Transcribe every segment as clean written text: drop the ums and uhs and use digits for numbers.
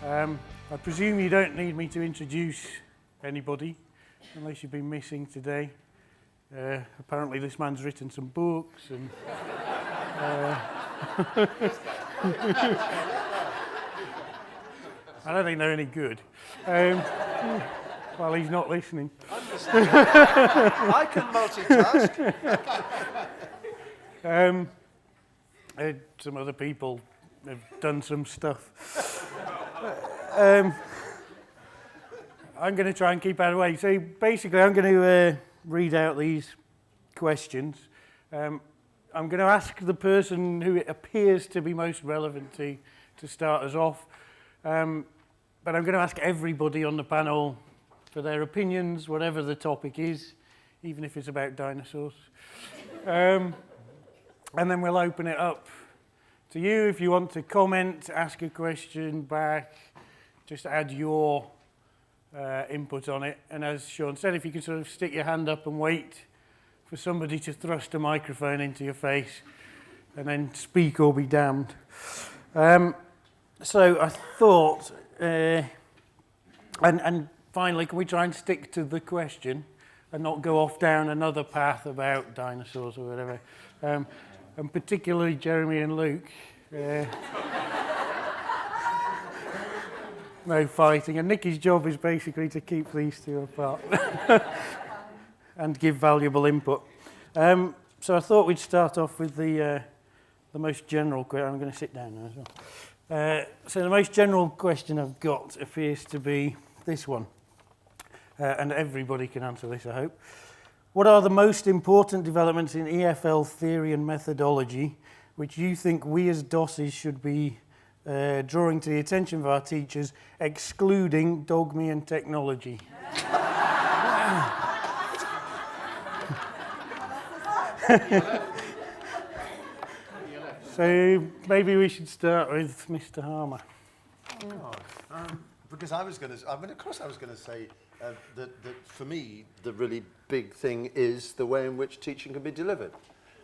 I presume you don't need me to introduce anybody, unless you've been missing today. Apparently this man's written some books and... I don't think they're any good. Well, he's not listening. I can multitask. Some other people have done some stuff. I'm going to try and keep out of the way. So basically, I'm going to read out these questions. I'm going to ask the person who it appears to be most relevant to start us off. But I'm going to ask everybody on the panel for their opinions, whatever the topic is, even if it's about dinosaurs. And then we'll open it up to you if you want to comment, ask a question back, just add your input on it. And as Sean said, if you can sort of stick your hand up and wait for somebody to thrust a microphone into your face and then speak or be damned. So I thought, and finally, can we try and stick to the question and not go off down another path about dinosaurs or whatever? And particularly Jeremy and Luke. No fighting. And Nicky's job is basically to keep these two apart and give valuable input. So I thought we'd start off with the most general question. I'm going to sit down now as well. So the most general question I've got appears to be this one. And everybody can answer this, I hope. What are the most important developments in EFL theory and methodology which you think we as DOSes should be drawing to the attention of our teachers, excluding dogme and technology? So maybe we should start with Mr. Harmer. Because of course I was going to say that for me, the really big thing is the way in which teaching can be delivered.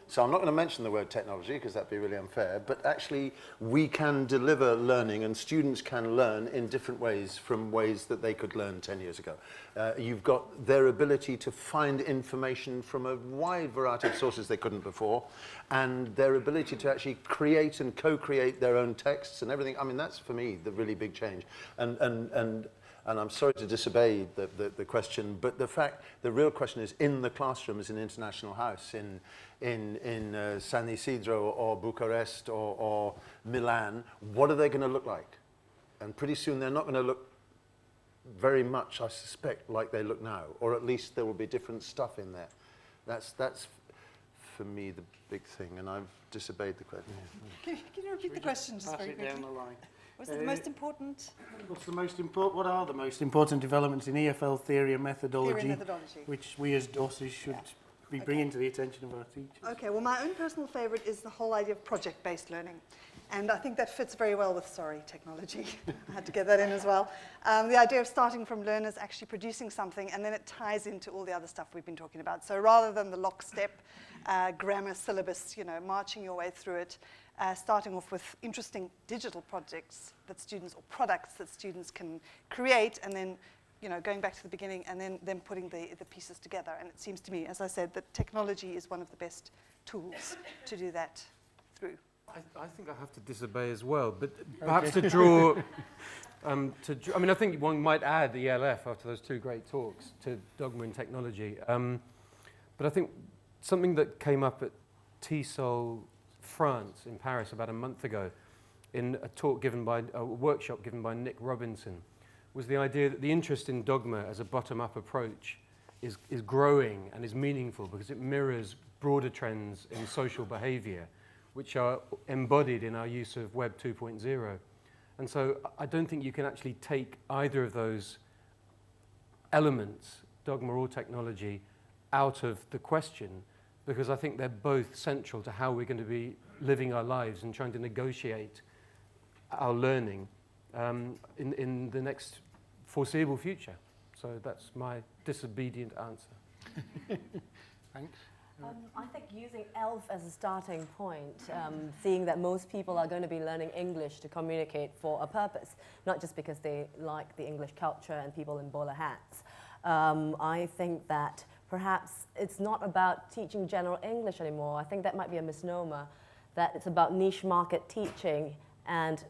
So I'm not going to mention the word technology because that'd be really unfair, but actually we can deliver learning and students can learn in different ways from ways that they could learn 10 years ago. You've got their ability to find information from a wide variety of sources they couldn't before, and their ability to actually create and co-create their own texts and everything. I mean, that's for me the really big change. And I'm sorry to disobey the question, but the real question is, in the classroom as an international house in San Isidro or Bucharest or Milan, what are they going to look like? And pretty soon they're not going to look very much, I suspect, like they look now, or at least there will be different stuff in there. That's for me the big thing, and I've disobeyed the question. Can you repeat the question just very quickly? Down the line. Was it the most important? What are the most important developments in EFL theory and methodology, Theory and methodology. which we as DOSes should be bringing to the attention of our teachers? Okay, well, my own personal favorite is the whole idea of project-based learning. And I think that fits very well with, technology. I had to get that in as well. The idea of starting from learners actually producing something, and then it ties into all the other stuff we've been talking about. So rather than the lockstep grammar syllabus, marching your way through it, starting off with interesting digital projects that students, or products that students can create, and then going back to the beginning and then putting the pieces together. And it seems to me, as I said, that technology is one of the best tools to do that through. I think I have to disobey as well, but perhaps to draw, I think one might add the ELF after those two great talks to dogma and technology. But I think something that came up at TESOL France in Paris about a month ago in a workshop given by Nick Robinson was the idea that the interest in dogma as a bottom-up approach is growing and is meaningful because it mirrors broader trends in social behavior which are embodied in our use of Web 2.0. And so I don't think you can actually take either of those elements, dogma or technology, out of the question, because I think they're both central to how we're going to be living our lives and trying to negotiate our learning in the next foreseeable future. So that's my disobedient answer. Thanks. I think using ELF as a starting point, seeing that most people are going to be learning English to communicate for a purpose, not just because they like the English culture and people in bowler hats. I think that perhaps it's not about teaching general English anymore. I think that might be a misnomer, that it's about niche market teaching and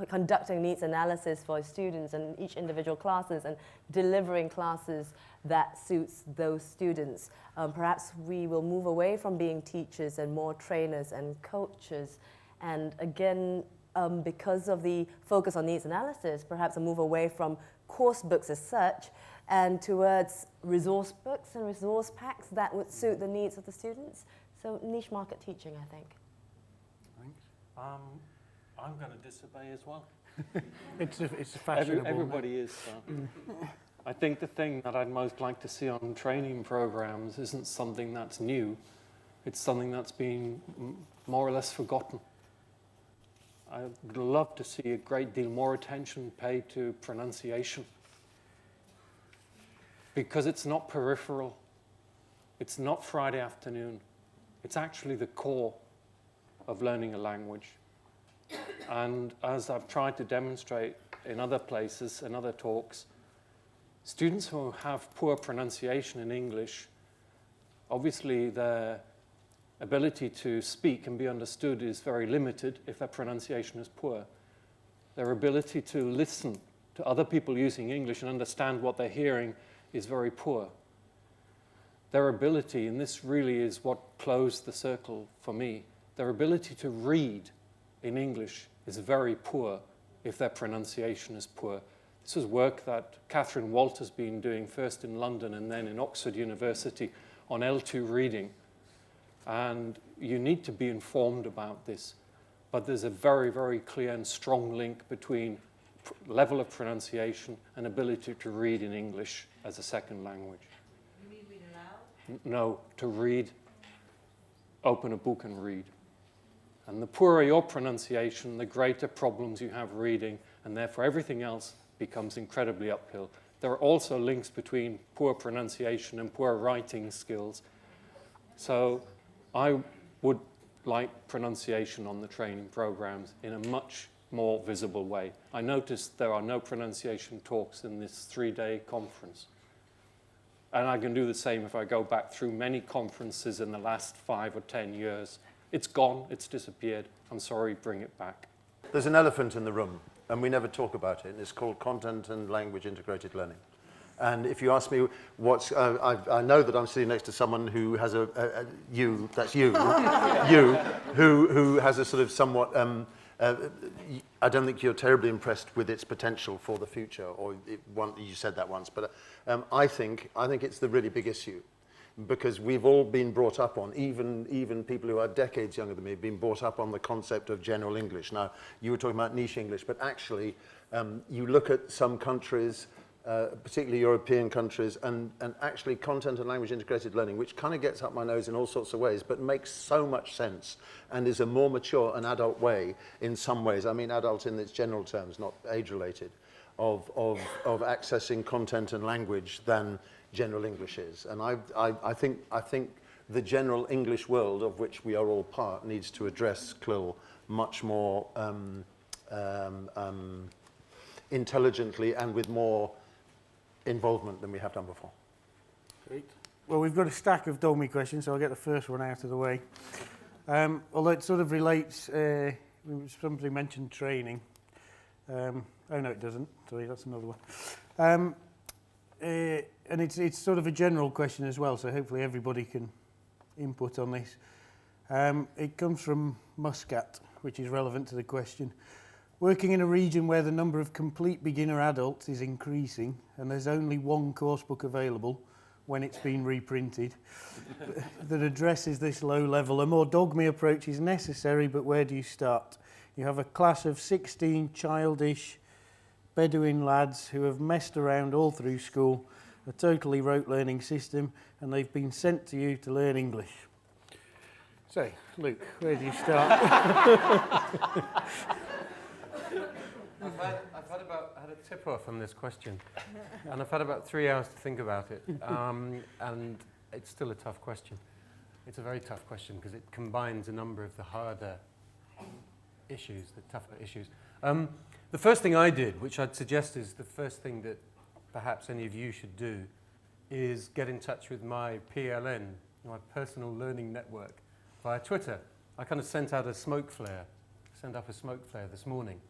conducting needs analysis for students in each individual classes and delivering classes that suits those students. Perhaps we will move away from being teachers and more trainers and coaches. And again, because of the focus on needs analysis, perhaps a move away from course books as such and towards resource books and resource packs that would suit the needs of the students. So niche market teaching, I think. Thanks. I'm going to disobey as well. It's a fashionable. Everybody is. I think the thing that I'd most like to see on training programs isn't something that's new. It's something that's been more or less forgotten. I'd love to see a great deal more attention paid to pronunciation, because it's not peripheral. It's not Friday afternoon. It's actually the core of learning a language. And as I've tried to demonstrate in other places and other talks, students who have poor pronunciation in English, obviously their ability to speak and be understood is very limited if their pronunciation is poor. Their ability to listen to other people using English and understand what they're hearing is very poor. Their ability, and this really is what closed the circle for me, their ability to read in English is very poor if their pronunciation is poor. This is work that Catherine Walt has been doing first in London and then in Oxford University on L2 reading. And you need to be informed about this. But there's a very, very clear and strong link between level of pronunciation and ability to read in English as a second language. You mean read aloud? No, to read, open a book and read. And the poorer your pronunciation, the greater problems you have reading, and therefore everything else becomes incredibly uphill. There are also links between poor pronunciation and poor writing skills. So I would like pronunciation on the training programs in a much more visible way. I noticed there are no pronunciation talks in this 3-day conference. And I can do the same if I go back through many conferences in the last 5 or 10 years. It's gone, it's disappeared. I'm sorry, bring it back. There's an elephant in the room, and we never talk about it. And it's called content and language integrated learning. And if you ask me what's, I know that I'm sitting next to someone who has you, who has a sort of somewhat, I don't think you're terribly impressed with its potential for the future, or you said that once, but I think it's the really big issue. Because we've all been brought up on, even people who are decades younger than me, have been brought up on the concept of general English. Now, you were talking about niche English, but actually, you look at some countries, particularly European countries, and actually content and language integrated learning, which kind of gets up my nose in all sorts of ways, but makes so much sense and is a more mature and adult way in some ways. I mean, adult in its general terms, not age-related, of accessing content and language than general English is. And I think the general English world, of which we are all part, needs to address CLIL much more intelligently and with more involvement than we have done before. Great. Well, we've got a stack of Dolmy questions, so I'll get the first one out of the way. Although it sort of relates, somebody mentioned training. Oh no, it doesn't. Sorry, that's another one. And it's sort of a general question as well, so hopefully everybody can input on this. It comes from Muscat, which is relevant to the question. Working in a region where the number of complete beginner adults is increasing and there's only one course book available when it's been reprinted that addresses this low level, a more dogmy approach is necessary, but where do you start? You have a class of 16 childish Bedouin lads who have messed around all through school, a totally rote learning system, and they've been sent to you to learn English. So, Luke, where do you start? I've had a tip-off on this question, and I've had about 3 hours to think about it, and it's still a tough question. It's a very tough question because it combines a number of the harder issues, the tougher issues. The first thing I did, which I'd suggest is the first thing that perhaps any of you should do, is get in touch with my PLN, my personal learning network, via Twitter. I kind of sent up a smoke flare this morning.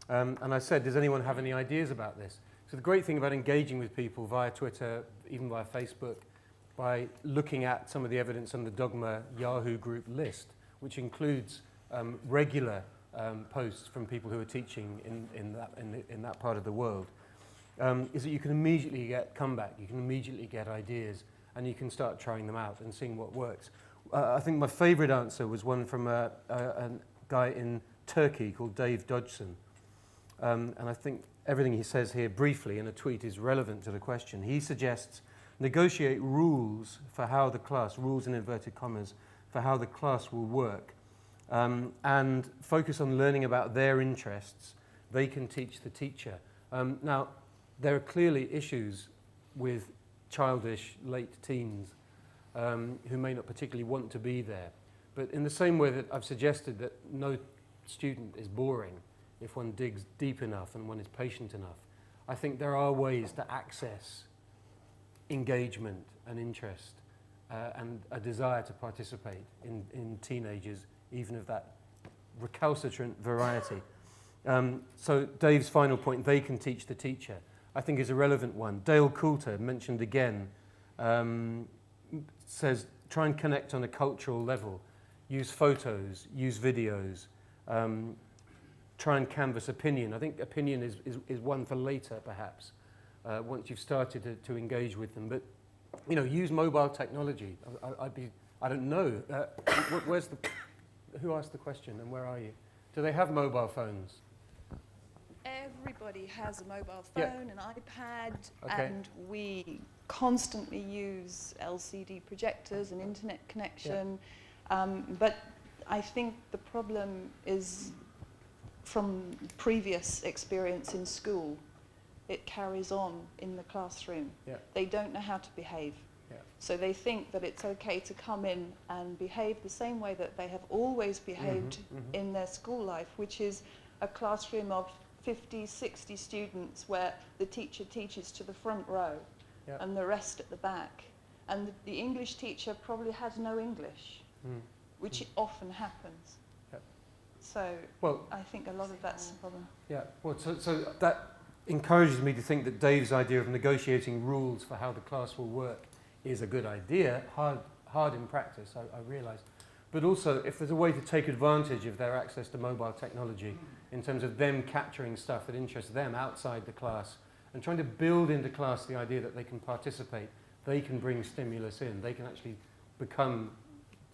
And I said, does anyone have any ideas about this? So the great thing about engaging with people via Twitter, even via Facebook, by looking at some of the evidence on the Dogma Yahoo group list, which includes regular posts from people who are teaching in that part of the world, is that you can immediately get comeback, you can immediately get ideas, and you can start trying them out and seeing what works. I think my favorite answer was one from a guy in Turkey called Dave Dodgson. And I think everything he says here briefly in a tweet is relevant to the question. He suggests negotiate rules for how the class, rules in inverted commas, for how the class will work, and focus on learning about their interests. They can teach the teacher. Now, there are clearly issues with childish late teens who may not particularly want to be there. But in the same way that I've suggested that no student is boring if one digs deep enough and one is patient enough, I think there are ways to access engagement and interest and a desire to participate in teenagers, even of that recalcitrant variety. So Dave's final point, they can teach the teacher, I think is a relevant one. Dale Coulter, mentioned again, says try and connect on a cultural level. Use photos, use videos, try and canvass opinion. I think opinion is one for later, perhaps, once you've started to engage with them. But, you know, use mobile technology. I don't know. Who asked the question and where are you? Do they have mobile phones? Everybody has a mobile Yeah. phone, an iPad, Okay. and we constantly use LCD projectors and internet connection. But I think the problem is from previous experience in school. It carries on in the classroom. Yeah. They don't know how to behave. Yeah. So they think that it's okay to come in and behave the same way that they have always behaved in their school life, which is a classroom of 50, 60 students where the teacher teaches to the front row Yeah. and the rest at the back. And the English teacher probably has no English, which often happens. Yeah. So Well, I think a lot of that's the problem. yeah. Well, so that encourages me to think that Dave's idea of negotiating rules for how the class will work is a good idea, hard in practice, I realise. But also, if there's a way to take advantage of their access to mobile technology in terms of them capturing stuff that interests them outside the class and trying to build into class the idea that they can participate, they can bring stimulus in, they can actually become,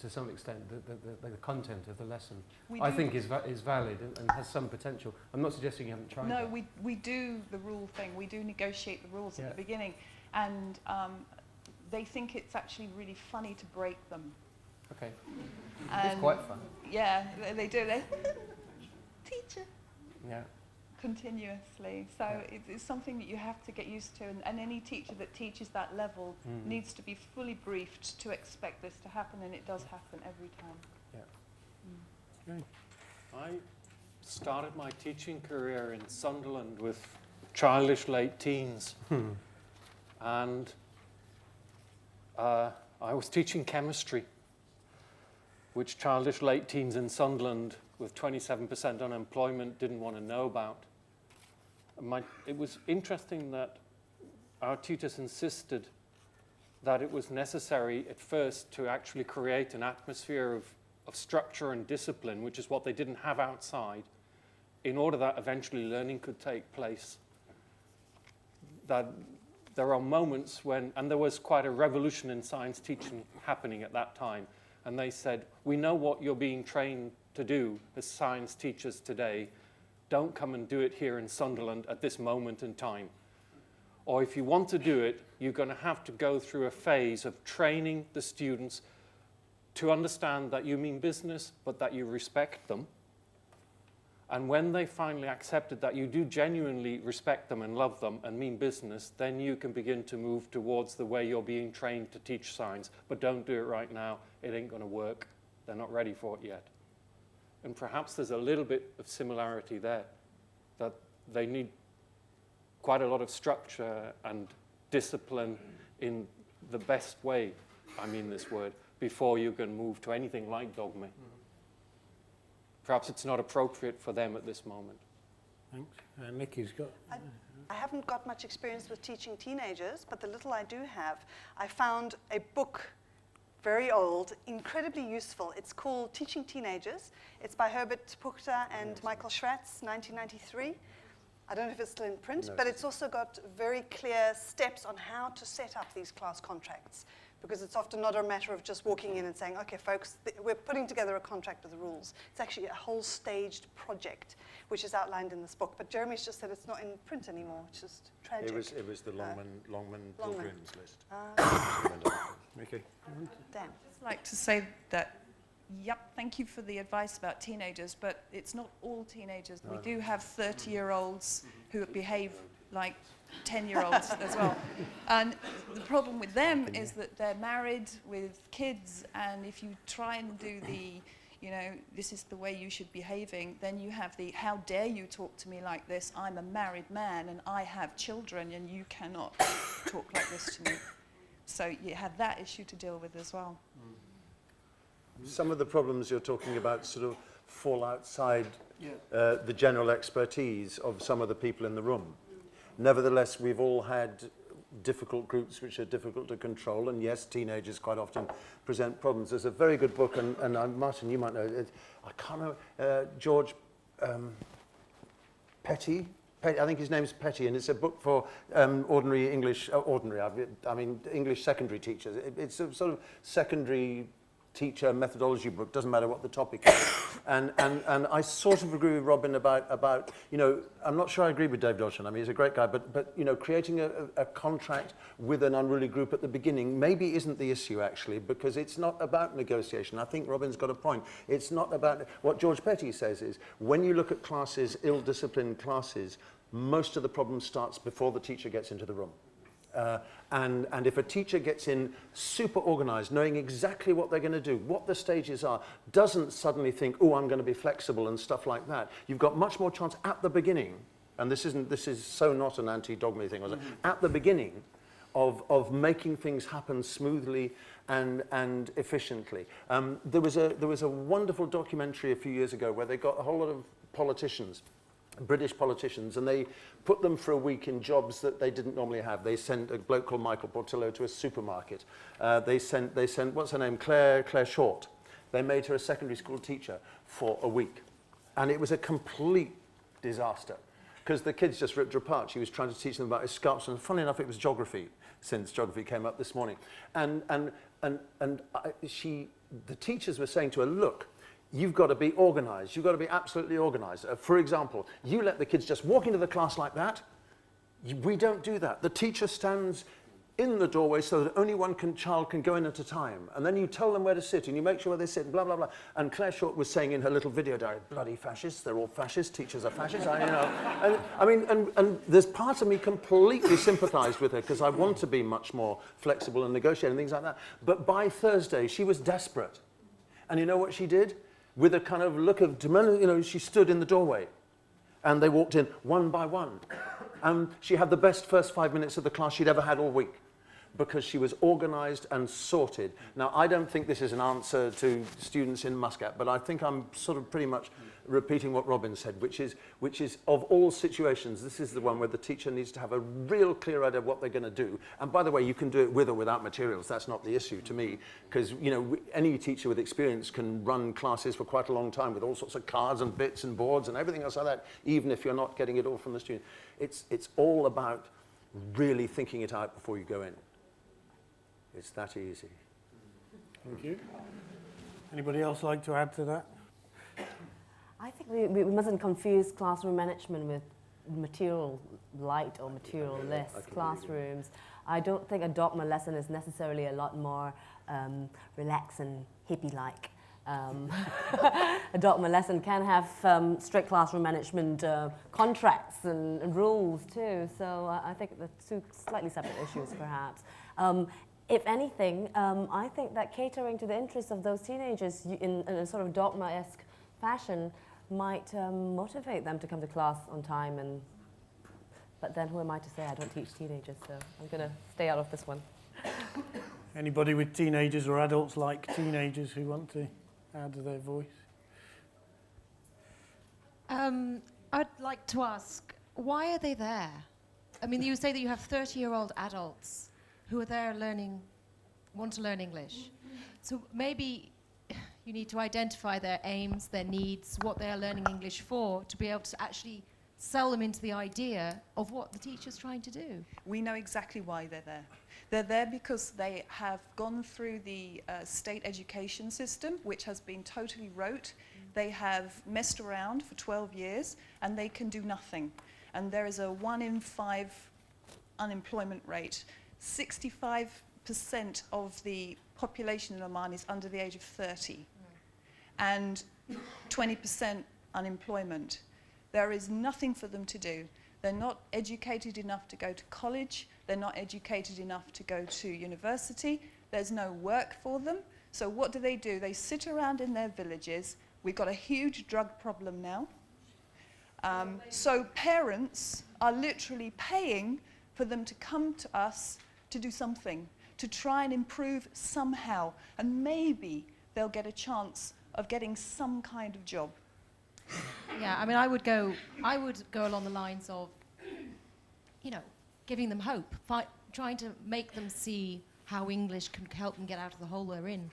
to some extent, the content of the lesson, I think is valid and has some potential. I'm not suggesting you haven't tried No, that. we do the rule thing. We do negotiate the rules Yeah. at the beginning. And they think it's actually really funny to break them. Okay. It's And quite fun. yeah, they do. They teacher Yeah. continuously. So it's something that you have to get used to. And any teacher that teaches that level needs to be fully briefed to expect this to happen. And it does happen every time. I started my teaching career in Sunderland with childish late teens. And I was teaching chemistry, which childish late teens in Sunderland with 27% unemployment didn't want to know about. It was interesting that our tutors insisted that it was necessary at first to actually create an atmosphere of structure and discipline, which is what they didn't have outside, in order that eventually learning could take place. That there are moments when, and there was quite a revolution in science teaching happening at that time, and they said, we know what you're being trained to do as science teachers today. Don't come and do it here in Sunderland at this moment in time. Or if you want to do it, you're going to have to go through a phase of training the students to understand that you mean business, but that you respect them. And when they finally accepted that you do genuinely respect them and love them and mean business, then you can begin to move towards the way you're being trained to teach science. But don't do it right now. It ain't going to work. They're not ready for it yet. And perhaps there's a little bit of similarity there, that they need quite a lot of structure and discipline in the best way, I mean this word, before you can move to anything like dogma. Perhaps it's not appropriate for them at this moment. Thanks. Nikki's got... I haven't got much experience with teaching teenagers, but the little I do have, I found a book, very old, incredibly useful. It's called Teaching Teenagers. It's by Herbert Puchter and Michael Schratz, 1993. I don't know if it's still in print, but it's also got very clear steps on how to set up these class contracts, because it's often not a matter of just walking in and saying, okay, folks, we're putting together a contract with the rules. It's actually a whole staged project, which is outlined in this book. But Jeremy's just said it's not in print anymore, which is tragic. It was the Longman Pilgrims list. Okay. Damn. I'd like to say that, yep, thank you for the advice about teenagers, but it's not all teenagers. We do have 30-year-olds who behave like 10-year-olds as well. And the problem with them is that they're married with kids, and if you try and do the, you know, this is the way you should be behaving, then you have the, how dare you talk to me like this? I'm a married man and I have children and you cannot talk like this to me. So you have that issue to deal with as well. Some of the problems you're talking about sort of fall outside the general expertise of some of the people in the room. Nevertheless, we've all had difficult groups which are difficult to control, and yes, teenagers quite often present problems. There's a very good book, and Martin, you might know it. I can't remember, George Petty, I think his name's Petty, and it's a book for ordinary English, I mean English secondary teachers. It's a sort of secondary teacher methodology book, doesn't matter what the topic is. And I sort of agree with Robin about, you know, I'm not sure I agree with Dave Dodson. I mean, he's a great guy, but you know, creating a contract with an unruly group at the beginning maybe isn't the issue, actually, because it's not about negotiation. I think Robin's got a point. It's not about, what George Petty says is, when you look at classes, ill-disciplined classes, most of the problem starts before the teacher gets into the room. And if a teacher gets in super organized, knowing exactly what they're going to do, what the stages are, doesn't suddenly think, oh, I'm going to be flexible and stuff like that, you've got much more chance at the beginning, and this is so not an anti-dogma thing, was it? At the beginning of making things happen smoothly and efficiently. There was a wonderful documentary a few years ago where they got a whole lot of politicians, British politicians, and they put them for a week in jobs that they didn't normally have. They sent a bloke called Michael Portillo to a supermarket. They sent what's her name, Claire Short. They made her a secondary school teacher for a week, and it was a complete disaster because the kids just ripped her apart. She was trying to teach them about escarpments, and funny enough, it was geography, since geography came up this morning, the teachers were saying to her, look, you've got to be organized. You've got to be absolutely organized. For example, you let the kids just walk into the class like that. We don't do that. The teacher stands in the doorway so that only one child can go in at a time. And then you tell them where to sit and you make sure where they sit and blah, blah, blah. And Claire Short was saying in her little video diary, bloody fascists, they're all fascists, teachers are fascists. And there's part of me completely sympathized with her because I want to be much more flexible and negotiate and things like that. But by Thursday, she was desperate. And you know what she did? With a kind of look of, you know, she stood in the doorway and they walked in one by one. And she had the best first 5 minutes of the class she'd ever had all week because she was organized and sorted. Now, I don't think this is an answer to students in Muscat, but I think I'm sort of pretty much repeating what Robin said, which is of all situations, this is the one where the teacher needs to have a real clear idea of what they're going to do. And by the way, you can do it with or without materials. That's not the issue to me, because you know any teacher with experience can run classes for quite a long time with all sorts of cards and bits and boards and everything else like that, even if you're not getting it all from the student. It's all about really thinking it out before you go in. It's that easy. Thank you. Anybody else like to add to that? I think we mustn't confuse classroom management with material light or material-less classrooms. I don't think a dogma lesson is necessarily a lot more relaxed and hippie-like. a dogma lesson can have strict classroom management contracts and rules too. So I think the two slightly separate issues perhaps. If anything, I think that catering to the interests of those teenagers in a sort of dogma-esque fashion might motivate them to come to class on time. But then who am I to say? I don't teach teenagers, so I'm going to stay out of this one. Anybody with teenagers or adults like teenagers who want to add their voice? I'd like to ask, why are they there? I mean, you say that you have 30-year-old adults who are there want to learn English. So maybe you need to identify their aims, their needs, what they are learning English for, to be able to actually sell them into the idea of what the teacher's trying to do. We know exactly why they're there. They're there because they have gone through the state education system, which has been totally rote. They have messed around for 12 years, and they can do nothing. And there is a 1 in 5 unemployment rate. 65% of the population in Oman is under the age of 30, and 20% unemployment. There is nothing for them to do. They're not educated enough to go to college. They're not educated enough to go to university. There's no work for them. So what do? They sit around in their villages. We've got a huge drug problem now. So parents are literally paying for them to come to us to do something, to try and improve somehow. And maybe they'll get a chance of getting some kind of job. Yeah, I mean, I would go along the lines of, giving them hope, trying to make them see how English can help them get out of the hole they're in.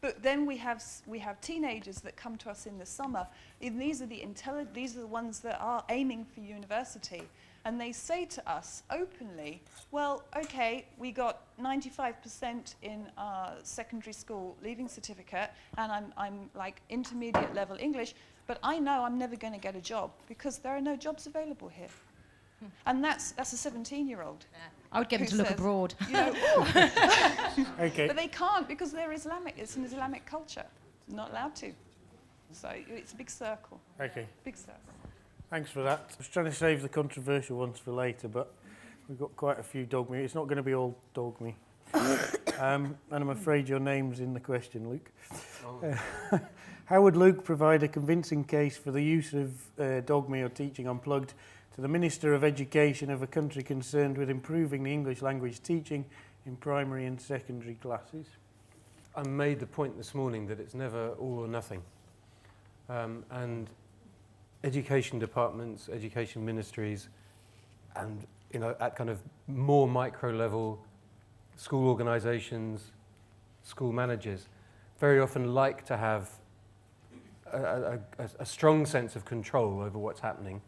But then we have teenagers that come to us in the summer, and these are the ones that are aiming for university, and they say to us openly, well, okay, we got 95% in our secondary school leaving certificate, and I'm like intermediate level English, but I know I'm never going to get a job because there are no jobs available here. And that's a 17-year-old. I would get them to look abroad. Okay. But they can't because they're Islamic. It's an Islamic culture. Not allowed to. So it's a big circle. Okay. Big circle. Thanks for that. I was trying to save the controversial ones for later, but we've got quite a few dogme. It's not going to be all dogme. And I'm afraid your name's in the question, Luke. Oh. How would Luke provide a convincing case for the use of dogme or teaching unplugged to the Minister of Education of a country concerned with improving the English language teaching in primary and secondary classes? I made the point this morning that it's never all or nothing. And education departments, education ministries, and at kind of more micro level, school organisations, school managers, very often like to have a strong sense of control over what's happening.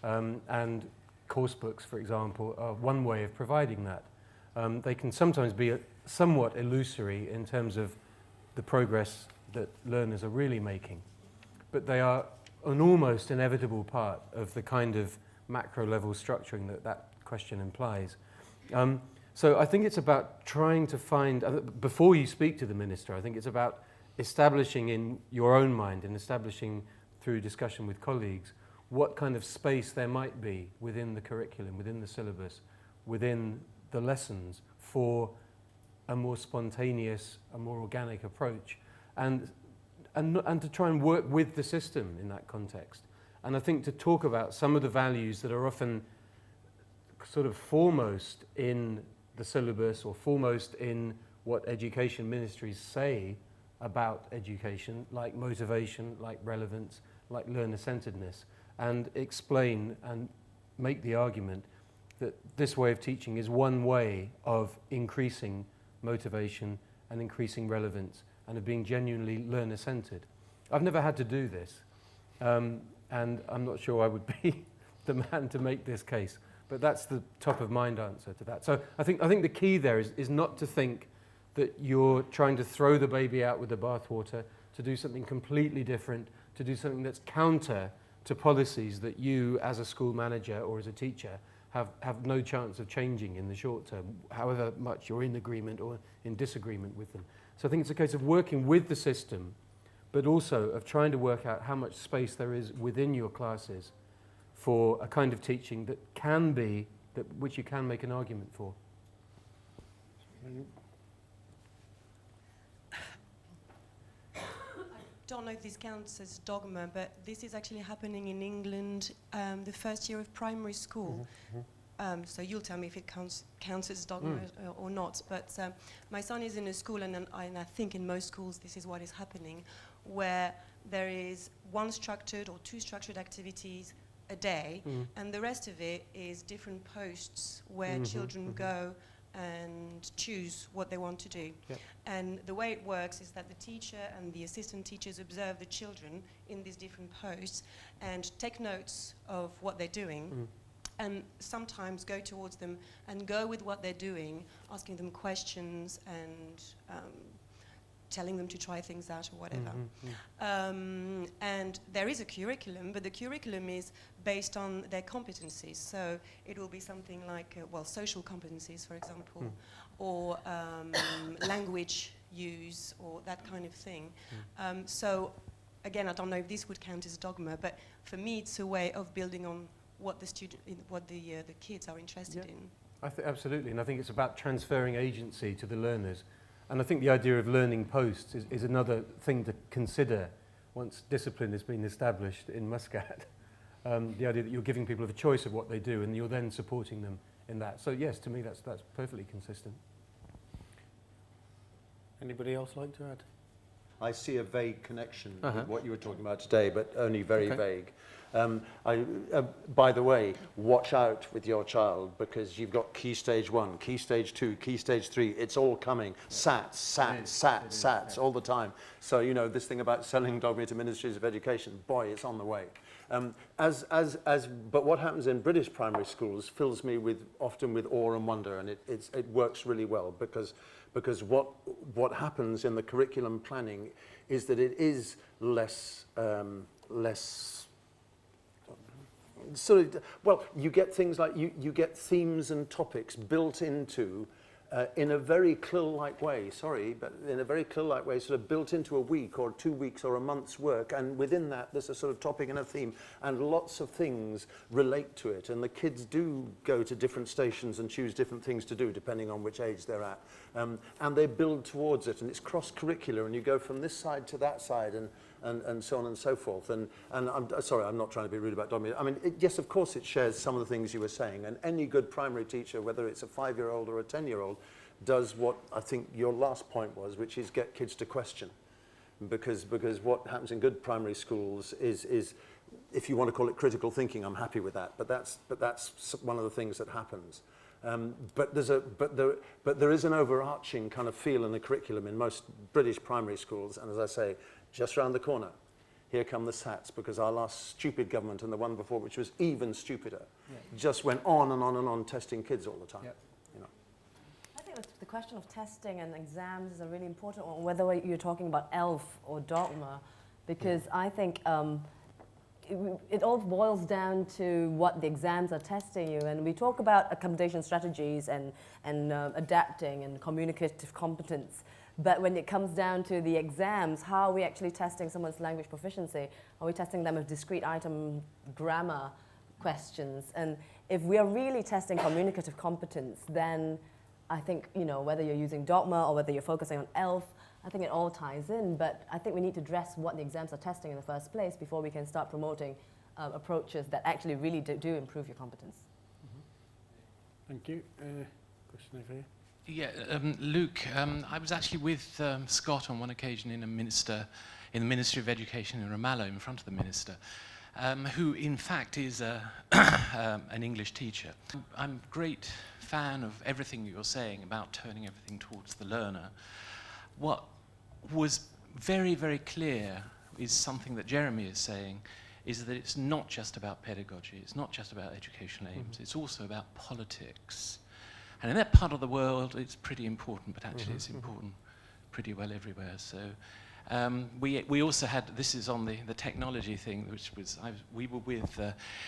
And course books, for example, are one way of providing that. They can sometimes be somewhat illusory in terms of the progress that learners are really making, but they are an almost inevitable part of the kind of macro level structuring that question implies. So I think it's about trying to find, before you speak to the minister, I think it's about establishing in your own mind and establishing through discussion with colleagues what kind of space there might be within the curriculum, within the syllabus, within the lessons for a more spontaneous, a more organic approach, and to try and work with the system in that context. And I think to talk about some of the values that are often sort of foremost in the syllabus or foremost in what education ministries say about education, like motivation, like relevance, like learner-centeredness, and explain and make the argument that this way of teaching is one way of increasing motivation and increasing relevance and of being genuinely learner-centered. I've never had to do this, and I'm not sure I would be the man to make this case, but that's the top-of-mind answer to that. So I think the key there is not to think that you're trying to throw the baby out with the bathwater, to do something completely different, to do something that's counter to policies that you, as a school manager or as a teacher, have no chance of changing in the short term, however much you're in agreement or in disagreement with them. So I think it's a case of working with the system but also of trying to work out how much space there is within your classes for a kind of teaching that can be, which you can make an argument for. I don't know if this counts as dogma, but this is actually happening in England the first year of primary school. So you'll tell me if it counts as dogma or not. But my son is in a school, and I think in most schools this is what is happening, where there is one structured or two structured activities a day, and the rest of it is different posts where children go and choose what they want to do. Yep. And the way it works is that the teacher and the assistant teachers observe the children in these different posts and take notes of what they're doing, and sometimes go towards them and go with what they're doing, asking them questions and telling them to try things out or whatever. And there is a curriculum, but the curriculum is based on their competencies. So it will be something like, social competencies, for example, or language use, or that kind of thing. So again, I don't know if this would count as dogma, but for me, it's a way of building on what the the kids are interested in. Absolutely, and I think it's about transferring agency to the learners. And I think the idea of learning posts is another thing to consider once discipline has been established in Muscat. The idea that you're giving people a choice of what they do and you're then supporting them in that. So yes, to me that's perfectly consistent. Anybody else like to add? I see a vague connection with what you were talking about today, but only very vague. By the way, watch out with your child, because you've got Key Stage 1, Key Stage 2, Key Stage 3. It's all coming. SATs all the time. So, you know, this thing about selling dogma to ministries of education, boy, it's on the way. But what happens in British primary schools fills me often with awe and wonder, and it works really well, because what happens in the curriculum planning is that it is less sort of, well, you get things like you get themes and topics built into in a very CLIL-like way, sort of built into a week or 2 weeks or a month's work, and within that there's a sort of topic and a theme, and lots of things relate to it, and the kids do go to different stations and choose different things to do depending on which age they're at, and they build towards it, and it's cross-curricular, and you go from this side to that side, and so on and so forth. And I'm sorry, I'm not trying to be rude about dogma. I mean, yes, of course it shares some of the things you were saying, and any good primary teacher, whether it's a 5-year-old or a 10-year-old, does what I think your last point was, which is get kids to question. Because what happens in good primary schools is if you want to call it critical thinking, I'm happy with that, but that's one of the things that happens. But there is an overarching kind of feel in the curriculum in most British primary schools, and as I say, just round the corner, here come the SATs, because our last stupid government and the one before, which was even stupider, just went on and on and on testing kids all the time. Yep. You know. I think the question of testing and exams is a really important one, whether you're talking about ELF or dogma, because I think it all boils down to what the exams are testing you. And we talk about accommodation strategies and adapting and communicative competence. But when it comes down to the exams, how are we actually testing someone's language proficiency? Are we testing them with discrete item grammar questions? And if we are really testing communicative competence, then I think, you know, whether you're using dogma or whether you're focusing on ELF, I think it all ties in. But I think we need to address what the exams are testing in the first place before we can start promoting approaches that actually really do improve your competence. Thank you. Question over here. Yeah, Luke, I was actually with Scott on one occasion in the Ministry of Education in Ramallah, in front of the minister, who in fact is an English teacher. I'm a great fan of everything you're saying about turning everything towards the learner. What was very, very clear is something that Jeremy is saying, is that it's not just about pedagogy, it's not just about educational aims, it's also about politics. And in that part of the world, it's pretty important, but actually it's important pretty well everywhere. So we also had, this is on the technology thing, which was, we were with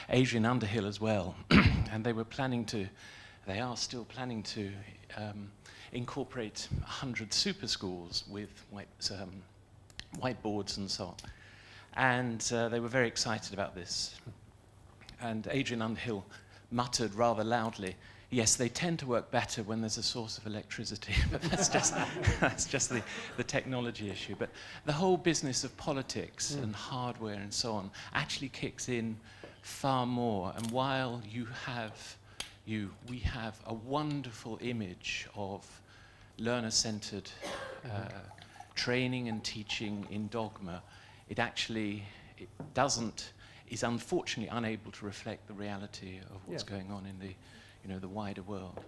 Adrian Underhill as well, and they are still planning to whiteboards and so on. And they were very excited about this. And Adrian Underhill muttered rather loudly, yes, they tend to work better when there's a source of electricity, but that's just the technology issue. But the whole business of politics and hardware and so on actually kicks in far more. And while we have a wonderful image of learner-centered training and teaching in dogma, it is unfortunately unable to reflect the reality of what's going on in the wider world.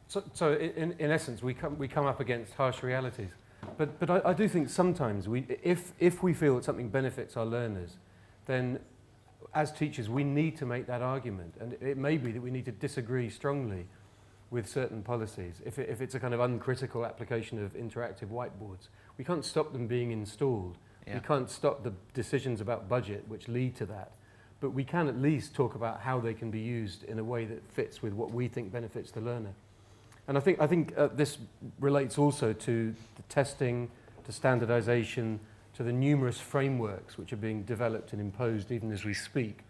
So in essence, we come up against harsh realities. But I do think sometimes if we feel that something benefits our learners, then as teachers we need to make that argument. And it may be that we need to disagree strongly with certain policies. If it's a kind of uncritical application of interactive whiteboards, we can't stop them being installed. Yeah. We can't stop the decisions about budget which lead to that. But we can at least talk about how they can be used in a way that fits with what we think benefits the learner. And I think this relates also to the testing, to standardization, to the numerous frameworks which are being developed and imposed even as we speak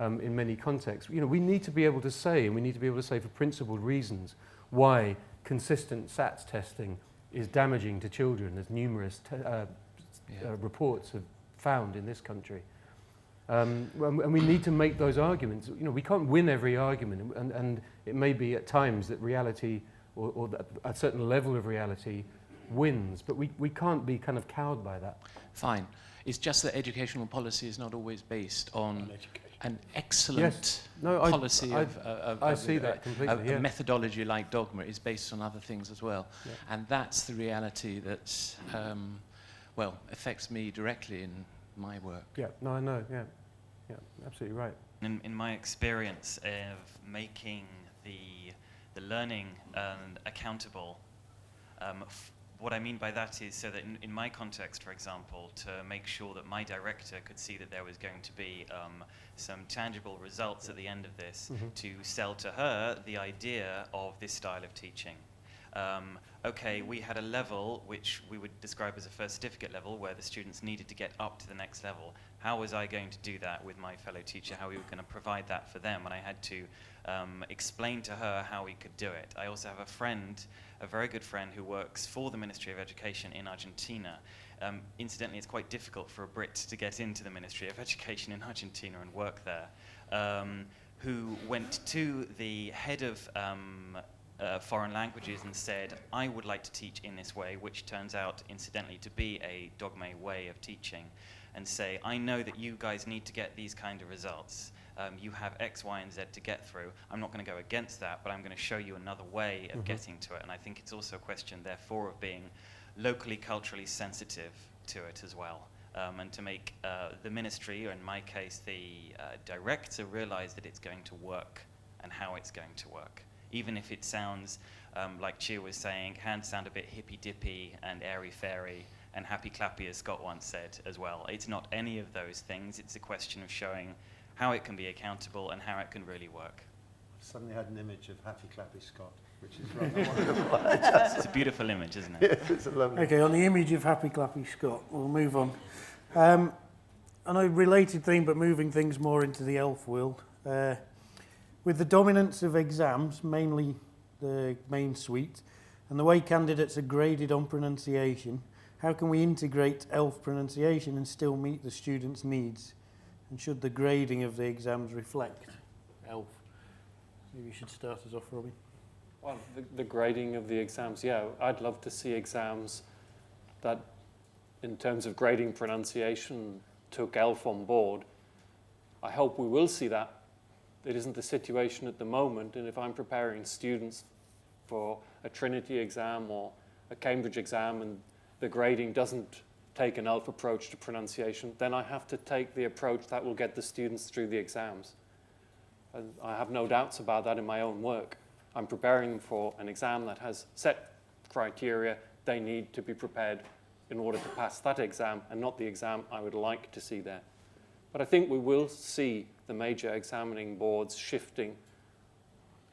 in many contexts. We need to be able to say, and we need to be able to say for principled reasons, why consistent SATs testing is damaging to children, as numerous reports have found in this country. And we need to make those arguments. We can't win every argument, and it may be at times that reality or a certain level of reality wins, but we can't be kind of cowed by that. Fine. It's just that educational policy is not always based on an excellent policy I see that completely. A methodology like dogma is based on other things as well. Yeah. And that's the reality that, affects me directly in my work. Yeah, no, I know, yeah, absolutely right. In my experience of making the learning accountable, what I mean by that is so that in my context, for example, to make sure that my director could see that there was going to be some tangible results at the end of this, to sell to her the idea of this style of teaching. Okay, we had a level which we would describe as a first certificate level where the students needed to get up to the next level. How was I going to do that with my fellow teacher? How we were going to provide that for them? And I had to explain to her how we could do it. I also have a friend, a very good friend, who works for the Ministry of Education in Argentina. Incidentally, it's quite difficult for a Brit to get into the Ministry of Education in Argentina and work there, who went to the head of foreign languages and said, I would like to teach in this way, which turns out, incidentally, to be a dogma way of teaching, and say, I know that you guys need to get these kind of results. You have X, Y, and Z to get through. I'm not going to go against that, but I'm going to show you another way of getting to it. And I think it's also a question, therefore, of being locally, culturally sensitive to it as well. And to make the ministry, or in my case, the director, realize that it's going to work and how it's going to work. Even if it sounds, like Chia was saying, hands sound a bit hippy-dippy and airy-fairy and happy-clappy, as Scott once said as well. It's not any of those things. It's a question of showing how it can be accountable and how it can really work. I suddenly had an image of happy-clappy Scott, which is rather wonderful. It's a beautiful image, isn't it? Yes, it's a lovely. Okay, on the image of happy-clappy Scott, we'll move on. And a related theme, but moving things more into the ELF world. With the dominance of exams, mainly the main suite, and the way candidates are graded on pronunciation, how can we integrate ELF pronunciation and still meet the students' needs? And should the grading of the exams reflect ELF? Maybe you should start us off, Robin. Well, the grading of the exams, yeah, I'd love to see exams that, in terms of grading pronunciation, took ELF on board. I hope we will see that. It isn't the situation at the moment, and if I'm preparing students for a Trinity exam or a Cambridge exam and the grading doesn't take an ELF approach to pronunciation, then I have to take the approach that will get the students through the exams. And I have no doubts about that in my own work. I'm preparing them for an exam that has set criteria. They need to be prepared in order to pass that exam and not the exam I would like to see there. But I think we will see the major examining boards shifting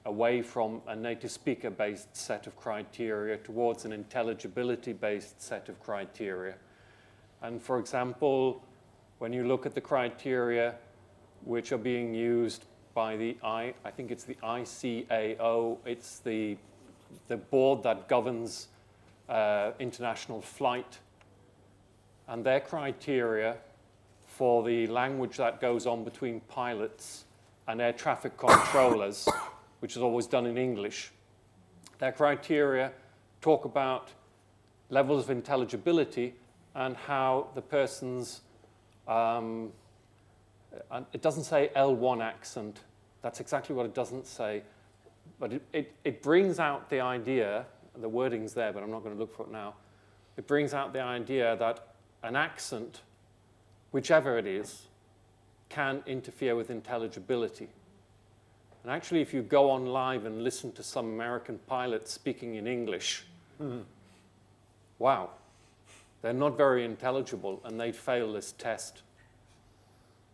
away from a native speaker-based set of criteria towards an intelligibility-based set of criteria. And for example, when you look at the criteria which are being used by I think it's the ICAO, it's the board that governs international flight, and their criteria for the language that goes on between pilots and air traffic controllers, which is always done in English. Their criteria talk about levels of intelligibility and how the person's, it doesn't say L1 accent, that's exactly what it doesn't say, but it brings out the idea, the wording's there, but I'm not going to look for it now, it brings out the idea that an accent, whichever it is, can interfere with intelligibility. And actually, if you go on live and listen to some American pilots speaking in English, wow, they're not very intelligible and they'd fail this test.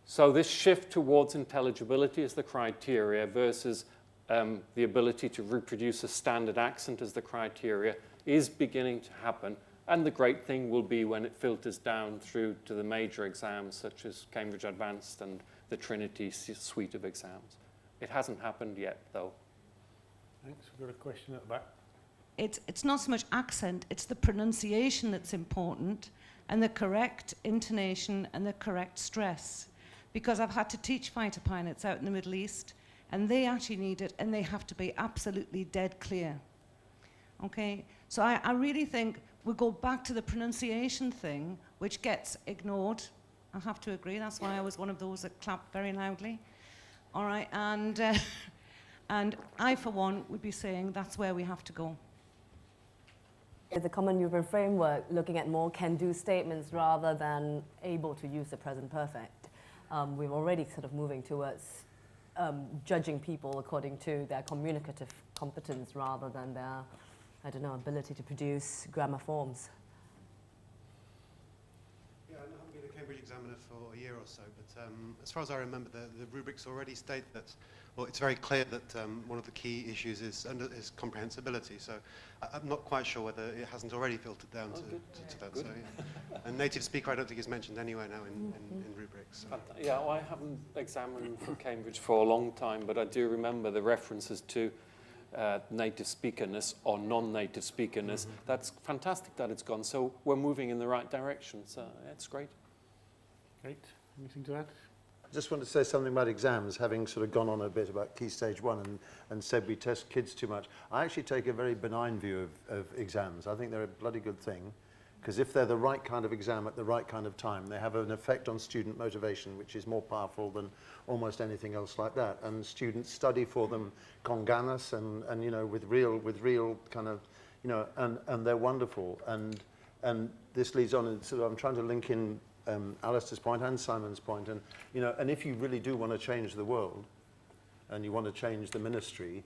So this shift towards intelligibility as the criteria versus the ability to reproduce a standard accent as the criteria is beginning to happen. And the great thing will be when it filters down through to the major exams, such as Cambridge Advanced and the Trinity suite of exams. It hasn't happened yet, though. Thanks. We've got a question at the back. It's not so much accent, it's the pronunciation that's important, and the correct intonation and the correct stress. Because I've had to teach fighter pilots out in the Middle East, and they actually need it, and they have to be absolutely dead clear. Okay? So I really think we go back to the pronunciation thing, which gets ignored. I have to agree. That's why I was one of those that clapped very loudly. All right, and I, for one, would be saying that's where we have to go. The Common European Framework, looking at more can-do statements rather than able to use the present perfect. We're already sort of moving towards judging people according to their communicative competence rather than their, I don't know, ability to produce grammar forms. Yeah, I haven't been a Cambridge examiner for a year or so, but as far as I remember, the rubrics already state that, well, it's very clear that one of the key issues is comprehensibility. So I'm not quite sure whether it hasn't already filtered down to that. So, yeah. And native speaker, I don't think is mentioned anywhere now in rubrics. So. Yeah, well, I haven't examined for Cambridge for a long time, but I do remember the references to native speakerness or non-native speakerness. That's fantastic that it's gone. So we're moving in the right direction. So it's great. Great. Anything to add? I just want to say something about exams, having sort of gone on a bit about Key Stage 1 and said we test kids too much. I actually take a very benign view of exams. I think they're a bloody good thing, because if they're the right kind of exam at the right kind of time, they have an effect on student motivation, which is more powerful than almost anything else like that. And students study for them con ganas and you know, with real kind of, you know, and they're wonderful. And this leads on, and sort of I'm trying to link in Alistair's point and Simon's point, and you know, and if you really do want to change the world, and you want to change the ministry,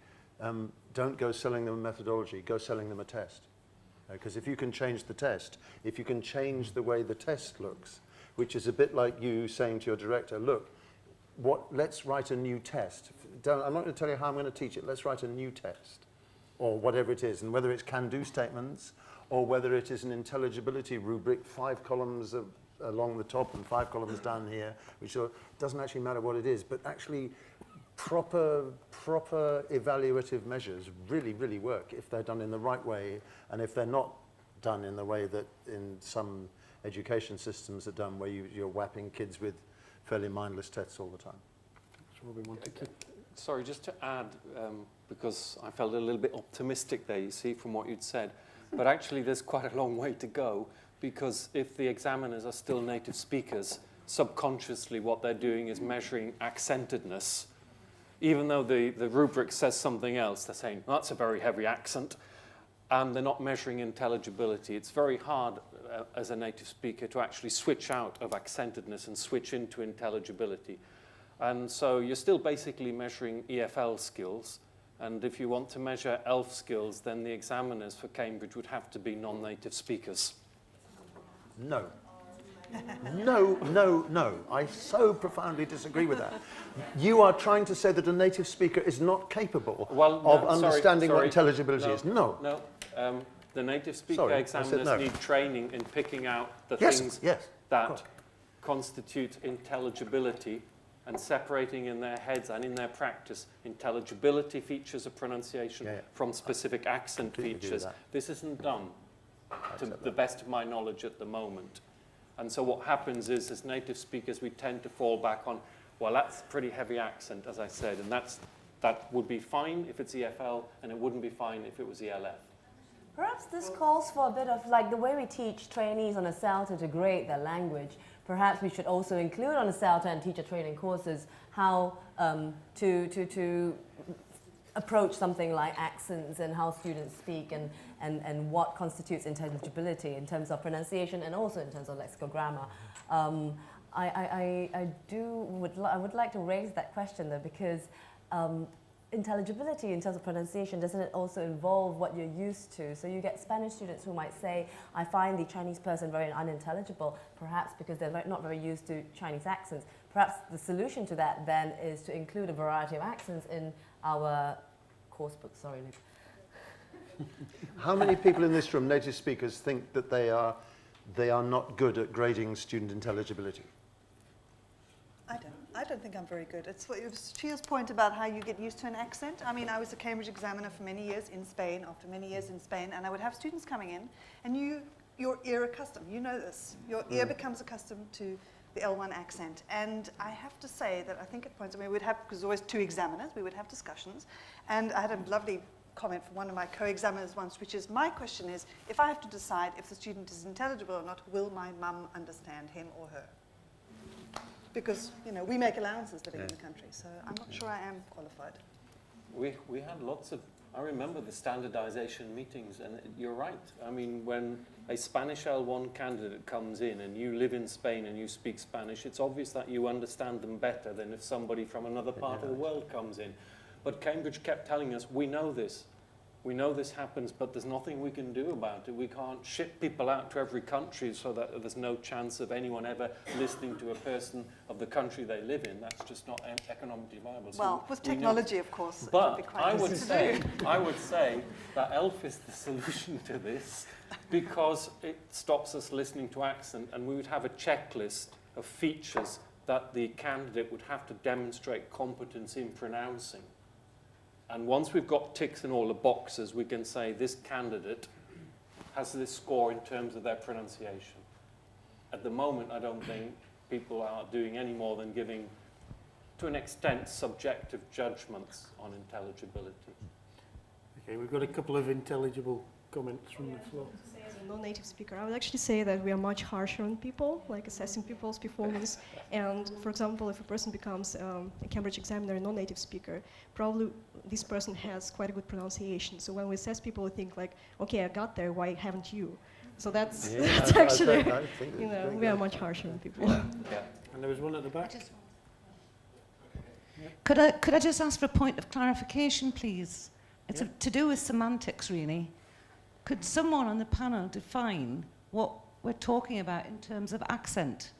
don't go selling them a methodology. Go selling them a test, because if you can change the test, if you can change the way the test looks, which is a bit like you saying to your director, look, let's write a new test. I'm not going to tell you how I'm going to teach it. Let's write a new test, or whatever it is, and whether it's can-do statements or whether it is an intelligibility rubric, 5 columns along the top and 5 columns down here, which doesn't actually matter what it is, but actually proper evaluative measures really, really work if they're done in the right way, and if they're not done in the way that in some education systems are done, where you're whapping kids with fairly mindless tests all the time. That's what we wanted to. Sorry, just to add, because I felt a little bit optimistic there, you see, from what you'd said, but actually there's quite a long way to go. Because if the examiners are still native speakers, subconsciously what they're doing is measuring accentedness. Even though the rubric says something else, they're saying, well, that's a very heavy accent, and they're not measuring intelligibility. It's very hard as a native speaker to actually switch out of accentedness and switch into intelligibility. And so you're still basically measuring EFL skills, and if you want to measure ELF skills, then the examiners for Cambridge would have to be non-native speakers. No. No. I so profoundly disagree with that. You are trying to say that a native speaker is not capable of understanding what intelligibility is. No. The native speaker Sorry, I examiners said no. need training in picking out the Yes, things yes, of that course. constitute intelligibility and separating in their heads and in their practice intelligibility features of pronunciation from specific accent Completely agree with features. that. This isn't done, to the best of my knowledge at the moment. And so what happens is, as native speakers, we tend to fall back on, well, that's pretty heavy accent, as I said, and that would be fine if it's EFL, and it wouldn't be fine if it was ELF. Perhaps this calls for a bit of like the way we teach trainees on a CELTA to grade their language. Perhaps we should also include on the CELTA and teacher training courses how to approach something like accents and how students speak and what constitutes intelligibility in terms of pronunciation and also in terms of lexicogrammar. I would like to raise that question though, because intelligibility in terms of pronunciation, doesn't it also involve what you're used to? So you get Spanish students who might say, I find the Chinese person very unintelligible, perhaps because they're not very used to Chinese accents. Perhaps the solution to that then is to include a variety of accents in our course book. Sorry, Luke. How many people in this room, native speakers, think that they are not good at grading student intelligibility? I don't think I'm very good. It was Shia's point about how you get used to an accent. I mean, I was a Cambridge examiner for many years in Spain, after many years in Spain, and I would have students coming in, and your ear accustomed, you know this. Your ear becomes accustomed to the L1 accent. And I have to say that I think at points, I mean, we'd have, because there's always two examiners, we would have discussions, and I had a lovely comment from one of my co-examiners once, which is, my question is, if I have to decide if the student is intelligible or not, will my mum understand him or her? Because, you know, we make allowances living in the country, so I'm not sure I am qualified. We had lots of, I remember the standardization meetings, and you're right. I mean, when a Spanish L1 candidate comes in and you live in Spain and you speak Spanish, it's obvious that you understand them better than if somebody from another part of the world comes in. But Cambridge kept telling us, we know this. We know this happens, but there's nothing we can do about it. We can't ship people out to every country so that there's no chance of anyone ever listening to a person of the country they live in. That's just not economically viable. Well, with technology, of course, but it would be quite I would say that ELF is the solution to this because it stops us listening to accent, and we would have a checklist of features that the candidate would have to demonstrate competence in pronouncing. And once we've got ticks in all the boxes, we can say this candidate has this score in terms of their pronunciation. At the moment, I don't think people are doing any more than giving, to an extent, subjective judgments on intelligibility. Okay, we've got a couple of intelligible comments from the floor. As a non-native speaker, I would actually say that we are much harsher on people, like assessing people's performance. And for example, if a person becomes a Cambridge examiner, a non-native speaker, probably this person has quite a good pronunciation. So when we assess people, we think like, okay, I got there, why haven't you? So that's, that's actually, you know, we are much harsher on people. Yeah. And there was one at the back. Could I just ask for a point of clarification, please? It's to do with semantics, really. Could someone on the panel define what we're talking about in terms of accent?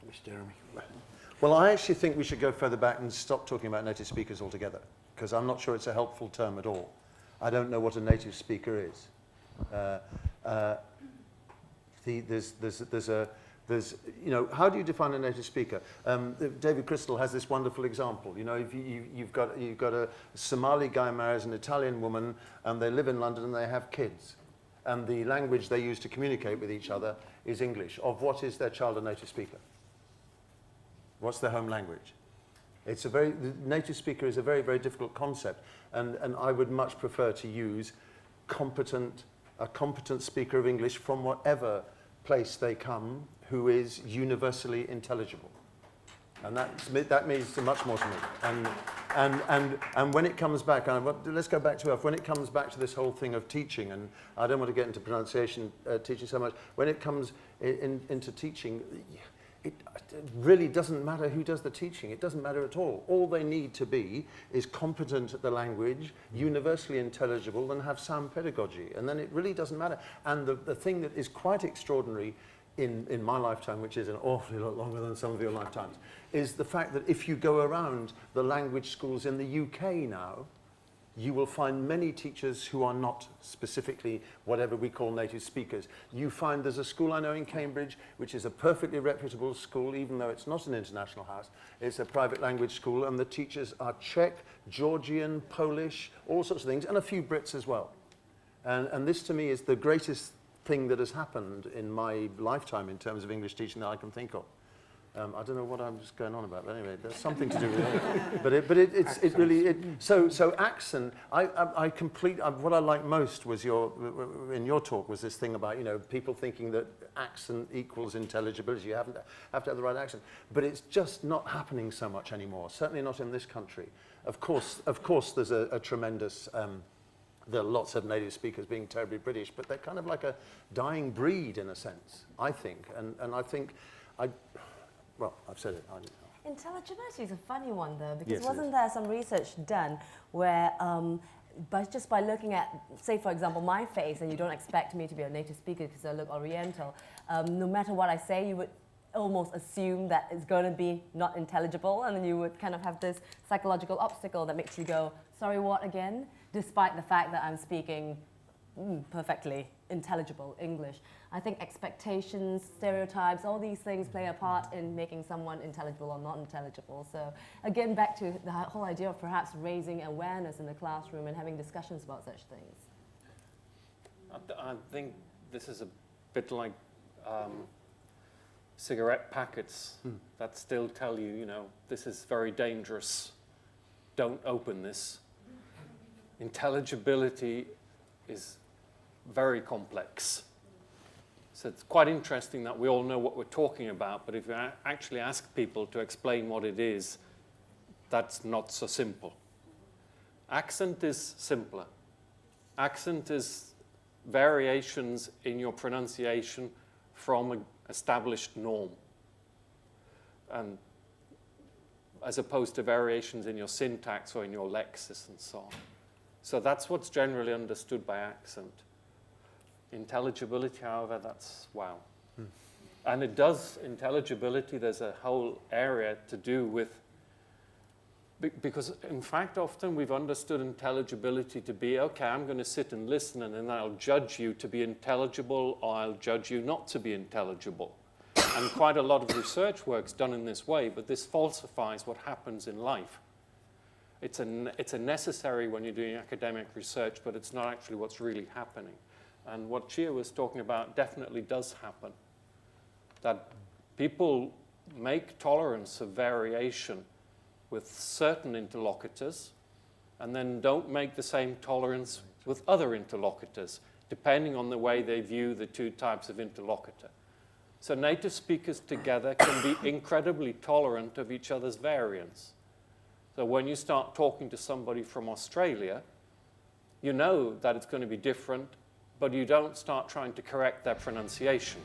Miss Jeremy. Well, I actually think we should go further back and stop talking about native speakers altogether, because I'm not sure it's a helpful term at all. I don't know what a native speaker is. There's, you know, how do you define a native speaker? David Crystal has this wonderful example. You know, if you've got a Somali guy marries an Italian woman, and they live in London and they have kids, and the language they use to communicate with each other is English. Of what is their child a native speaker? What's their home language? The native speaker is a very, very difficult concept, and I would much prefer to use a competent speaker of English from whatever place they come, who is universally intelligible. And that means much more to me. And when it comes back, let's go back to ELF, when it comes back to this whole thing of teaching, and I don't want to get into pronunciation teaching so much, when it comes into teaching, it really doesn't matter who does the teaching. It doesn't matter at all. All they need to be is competent at the language, universally intelligible, and have sound pedagogy. And then it really doesn't matter. And the thing that is quite extraordinary in my lifetime, which is an awfully lot longer than some of your lifetimes, is the fact that if you go around the language schools in the UK now, you will find many teachers who are not specifically whatever we call native speakers. You find there's a school I know in Cambridge, which is a perfectly reputable school, even though it's not an international house. It's a private language school, and the teachers are Czech, Georgian, Polish, all sorts of things, and a few Brits as well. And this to me is the greatest thing that has happened in my lifetime in terms of English teaching that I can think of. I don't know what I was going on about, but anyway, there's something to do with it. So accent, what I like most was in your talk was this thing about, people thinking that accent equals intelligibility. You have to have the right accent. But it's just not happening so much anymore, certainly not in this country. Of course there's a tremendous, there are lots of native speakers being terribly British, but they're kind of like a dying breed in a sense, I think. And I think, well, I've said it. Intelligibility is a funny one, though, because Yes, wasn't there some research done where, just by looking at, say, for example, my face, and you don't expect me to be a native speaker because I look Oriental, no matter what I say, you would almost assume that it's going to be not intelligible, and then you would kind of have this psychological obstacle that makes you go, sorry, what again? Despite the fact that I'm speaking perfectly intelligible English. I think expectations, stereotypes, all these things play a part in making someone intelligible or not intelligible. So again, back to the whole idea of perhaps raising awareness in the classroom and having discussions about such things. I think this is a bit like cigarette packets that still tell you, this is very dangerous. Don't open this. Intelligibility is very complex. So it's quite interesting that we all know what we're talking about, but if you actually ask people to explain what it is, that's not so simple. Accent is simpler. Accent is variations in your pronunciation from an established norm, and as opposed to variations in your syntax or in your lexis and so on. So that's what's generally understood by accent. Intelligibility, however, that's wow. And it does, intelligibility, there's a whole area to do with, because in fact often we've understood intelligibility to be, okay, I'm going to sit and listen and then I'll judge you to be intelligible or I'll judge you not to be intelligible. And quite a lot of research work's done in this way, but this falsifies what happens in life. It's a necessary when you're doing academic research, but it's not actually what's really happening. And what Chia was talking about definitely does happen. That people make tolerance of variation with certain interlocutors and then don't make the same tolerance with other interlocutors, depending on the way they view the two types of interlocutor. So native speakers together can be incredibly tolerant of each other's variance. So when you start talking to somebody from Australia, you know that it's going to be different, but you don't start trying to correct their pronunciation.